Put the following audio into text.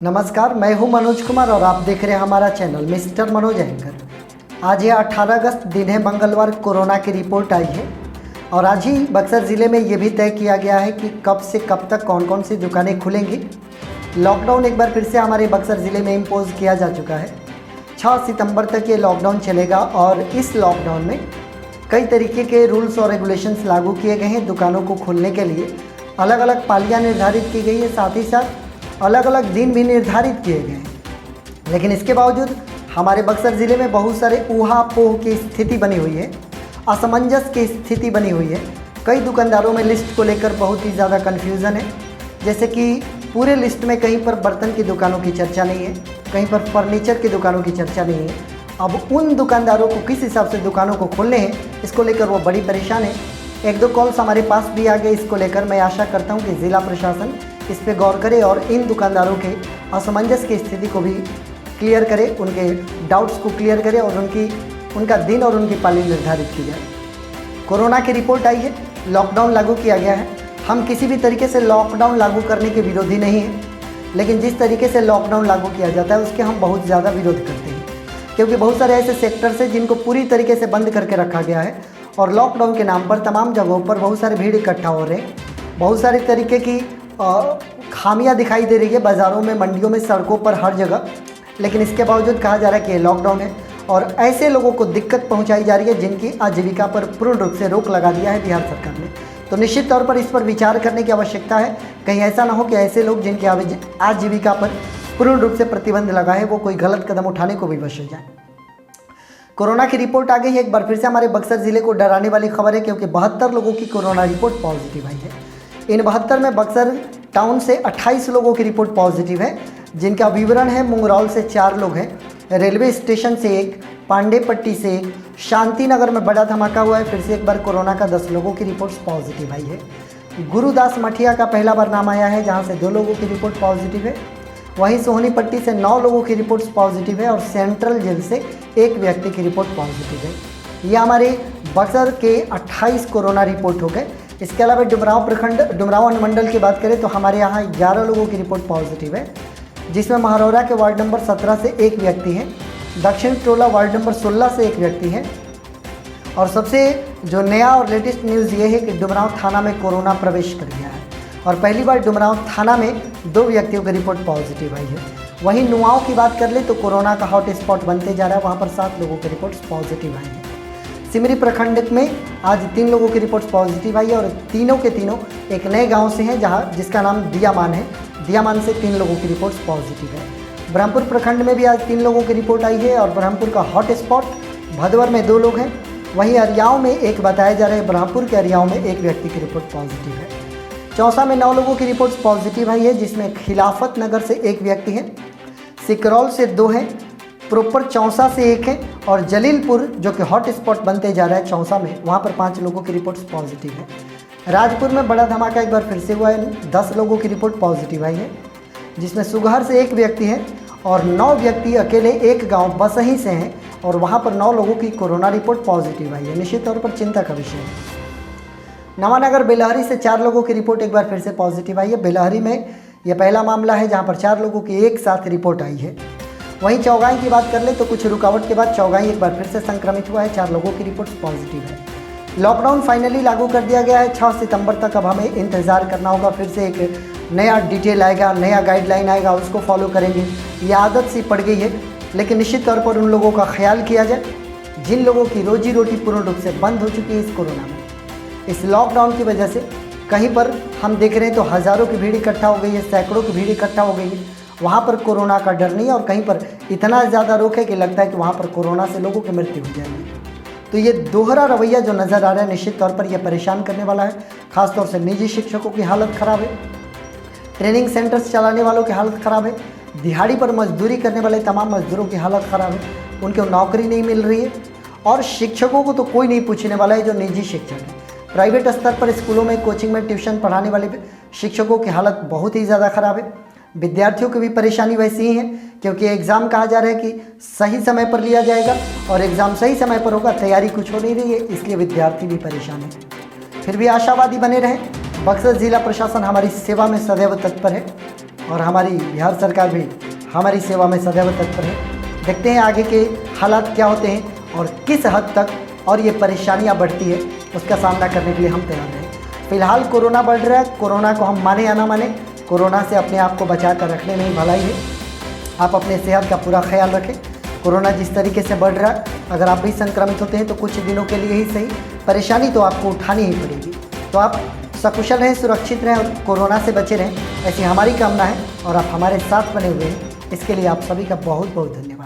नमस्कार, मैं हूं मनोज कुमार और आप देख रहे हैं हमारा चैनल मिस्टर मनोज एंकर। आज ये 18 अगस्त दिन है, मंगलवार। कोरोना की रिपोर्ट आई है और आज ही बक्सर ज़िले में ये भी तय किया गया है कि कब से कब तक कौन कौन सी दुकानें खुलेंगी। लॉकडाउन एक बार फिर से हमारे बक्सर ज़िले में इम्पोज किया जा चुका है। 6 सितंबर तक ये लॉकडाउन चलेगा और इस लॉकडाउन में कई तरीके के रूल्स और रेगुलेशंस लागू किए गए हैं। दुकानों को खोलने के लिए अलग अलग पालियाँ निर्धारित की गई है, साथ ही साथ अलग अलग दिन भी निर्धारित किए गए हैं। लेकिन इसके बावजूद हमारे बक्सर ज़िले में बहुत सारे ऊहापोह की स्थिति बनी हुई है, असमंजस की स्थिति बनी हुई है। कई दुकानदारों में लिस्ट को लेकर बहुत ही ज़्यादा कन्फ्यूज़न है। जैसे कि पूरे लिस्ट में कहीं पर बर्तन की दुकानों की चर्चा नहीं है, कहीं पर फर्नीचर की दुकानों की चर्चा नहीं है। अब उन दुकानदारों को किस हिसाब से दुकानों को खोलने हैं, इसको लेकर वो बड़ी परेशान है। एक दो कॉल्स हमारे पास भी आ गए इसको लेकर। मैं आशा करता हूँ कि ज़िला प्रशासन इस पे गौर करे और इन दुकानदारों के असमंजस की स्थिति को भी क्लियर करे, उनके डाउट्स को क्लियर करे और उनका दिन और उनकी पाली निर्धारित की जाए। कोरोना की रिपोर्ट आई है, लॉकडाउन लागू किया गया है। हम किसी भी तरीके से लॉकडाउन लागू करने के विरोधी नहीं हैं, लेकिन जिस तरीके से लॉकडाउन लागू किया जाता है उसके हम बहुत ज़्यादा विरोध करते हैं, क्योंकि बहुत सारे ऐसे सेक्टर्स हैं जिनको पूरी तरीके से बंद करके रखा गया है और लॉकडाउन के नाम पर तमाम जगहों पर बहुत सारे भीड़ इकट्ठा हो रहे हैं। बहुत सारे तरीके की खामियां दिखाई दे रही है बाज़ारों में, मंडियों में, सड़कों पर, हर जगह। लेकिन इसके बावजूद कहा जा रहा है कि ये लॉकडाउन है और ऐसे लोगों को दिक्कत पहुंचाई जा रही है जिनकी आजीविका पर पूर्ण रूप से रोक लगा दिया है बिहार सरकार ने। तो निश्चित तौर पर इस पर विचार करने की आवश्यकता है। कहीं ऐसा ना हो कि ऐसे लोग जिनकी आजीविका पर पूर्ण रूप से प्रतिबंध लगा है वो कोई गलत कदम उठाने को भी वश हो जाए। कोरोना की रिपोर्ट आ गई है। एक बार फिर से हमारे बक्सर ज़िले को डराने वाली खबर है, क्योंकि 72 लोगों की कोरोना रिपोर्ट पॉजिटिव आई है। इन 72 में बक्सर टाउन से 28 लोगों की रिपोर्ट पॉजिटिव है, जिनका विवरण है। मुंगरौल से 4 लोग हैं, रेलवे स्टेशन से 1, पांडेपट्टी से 1, शांतिनगर में बड़ा धमाका हुआ है। फिर से एक बार कोरोना का 10 लोगों की रिपोर्ट पॉजिटिव आई है। गुरुदास मठिया का पहला बार नाम आया है, जहां से 2 लोगों की रिपोर्ट पॉजिटिव है। वहीं सोहनीपट्टी से 9 लोगों की रिपोर्ट पॉजिटिव है और सेंट्रल जेल से 1 व्यक्ति की रिपोर्ट पॉजिटिव है। ये हमारे बक्सर के 28 कोरोना रिपोर्ट हो गए। इसके अलावा डुमरांव अनुमंडल की बात करें तो हमारे यहाँ 11 लोगों की रिपोर्ट पॉजिटिव है, जिसमें महरौरा के वार्ड नंबर 17 से 1 व्यक्ति हैं, दक्षिण टोला वार्ड नंबर 16 से 1 व्यक्ति हैं। और सबसे जो नया और लेटेस्ट न्यूज़ ये है कि डुमरांव थाना में कोरोना प्रवेश कर गया है और पहली बार डुमरांव थाना में 2 व्यक्तियों की रिपोर्ट पॉजिटिव आई है। वहीं नुआओं की बात कर ले तो कोरोना का हॉट स्पॉट बनते जा रहा है, वहाँ पर 7 लोगों की रिपोर्ट पॉजिटिव आई है। सिमरी प्रखंड में आज 3 लोगों की रिपोर्ट पॉजिटिव आई है और तीनों के तीनों एक नए गांव से हैं, जिसका नाम दियामान है। दियामान से 3 लोगों की रिपोर्ट पॉजिटिव है। ब्रह्मपुर प्रखंड में भी आज 3 लोगों की रिपोर्ट आई है और ब्रह्मपुर का हॉट स्पॉट भदवर में 2 लोग हैं। वहीं अरियाव में एक बताया जा रहा है, ब्रह्मपुर के अरियाव में 1 व्यक्ति की रिपोर्ट पॉजिटिव है। चौसा में 9 लोगों की रिपोर्ट पॉजिटिव आई है, जिसमें खिलाफत नगर से 1 व्यक्ति है, सिकरौल से 2 हैं, प्रॉपर चौसा से 1 है और जलीलपुर जो कि हॉट स्पॉट बनते जा रहा है चौसा में, वहाँ पर 5 लोगों की रिपोर्ट पॉजिटिव है। राजपुर में बड़ा धमाका एक बार फिर से हुआ है, 10 लोगों की रिपोर्ट पॉजिटिव आई है, जिसमें सुगहर से 1 व्यक्ति है और 9 व्यक्ति अकेले एक गांव बसही से हैं और वहाँ पर 9 लोगों की कोरोना रिपोर्ट पॉजिटिव आई है। निश्चित तौर पर चिंता का विषय है। नवानगर बेलहरी से 4 लोगों की रिपोर्ट एक बार फिर से पॉजिटिव आई है। बेलहरी में यह पहला मामला है जहाँ पर 4 लोगों की एक साथ रिपोर्ट आई है। वहीं चौगाई की बात कर ले तो कुछ रुकावट के बाद चौगाई एक बार फिर से संक्रमित हुआ है, 4 लोगों की रिपोर्ट पॉजिटिव है। लॉकडाउन फाइनली लागू कर दिया गया है। 6 सितंबर तक अब हमें इंतज़ार करना होगा। फिर से एक नया डिटेल आएगा, नया गाइडलाइन आएगा, उसको फॉलो करेंगे। ये आदत सी पड़ गई है, लेकिन निश्चित तौर पर उन लोगों का ख्याल किया जाए जिन लोगों की रोजी रोटी पूर्ण रूप से बंद हो चुकी है इस कोरोना में। इस लॉकडाउन की वजह से कहीं पर हम देख रहे हैं तो हज़ारों की भीड़ इकट्ठा हो गई है, सैकड़ों की भीड़ इकट्ठा हो गई है। वहाँ पर कोरोना का डर नहीं है और कहीं पर इतना ज़्यादा रोक है कि लगता है कि वहाँ पर कोरोना से लोगों की मृत्यु हो जाएगी। तो ये दोहरा रवैया जो नज़र आ रहा है, निश्चित तौर पर यह परेशान करने वाला है। खासतौर से निजी शिक्षकों की हालत ख़राब है, ट्रेनिंग सेंटर्स चलाने वालों की हालत ख़राब है, दिहाड़ी पर मजदूरी करने वाले तमाम मजदूरों की हालत ख़राब है, उनको नौकरी नहीं मिल रही है। और शिक्षकों को तो कोई नहीं पूछने वाला है जो निजी शिक्षक है। प्राइवेट स्तर पर स्कूलों में, कोचिंग में ट्यूशन पढ़ाने वाले शिक्षकों की हालत बहुत ही ज़्यादा ख़राब है। विद्यार्थियों की भी परेशानी वैसी ही है, क्योंकि एग्ज़ाम कहा जा रहा है कि सही समय पर लिया जाएगा और एग्ज़ाम सही समय पर होगा, तैयारी कुछ हो नहीं रही है, इसलिए विद्यार्थी भी परेशान है। फिर भी आशावादी बने रहें। बक्सर ज़िला प्रशासन हमारी सेवा में सदैव तत्पर है। और हमारी बिहार सरकार भी हमारी सेवा में सदैव तत्पर है। देखते हैं आगे के हालात क्या होते हैं और किस हद तक और ये परेशानियां बढ़ती है, उसका सामना करने के लिए हम तैयार हैं। फिलहाल कोरोना बढ़ रहा है, कोरोना को हम माने या ना माने, कोरोना से अपने आप को बचा कर रखने में ही भलाई है। आप अपने सेहत का पूरा ख्याल रखें। कोरोना जिस तरीके से बढ़ रहा है, अगर आप भी संक्रमित होते हैं तो कुछ दिनों के लिए ही सही, परेशानी तो आपको उठानी ही पड़ेगी। तो आप सकुशल रहें, सुरक्षित रहें और कोरोना से बचे रहें, ऐसी हमारी कामना है और आप हमारे साथ बने हुए हैं। इसके लिए आप सभी का बहुत बहुत धन्यवाद।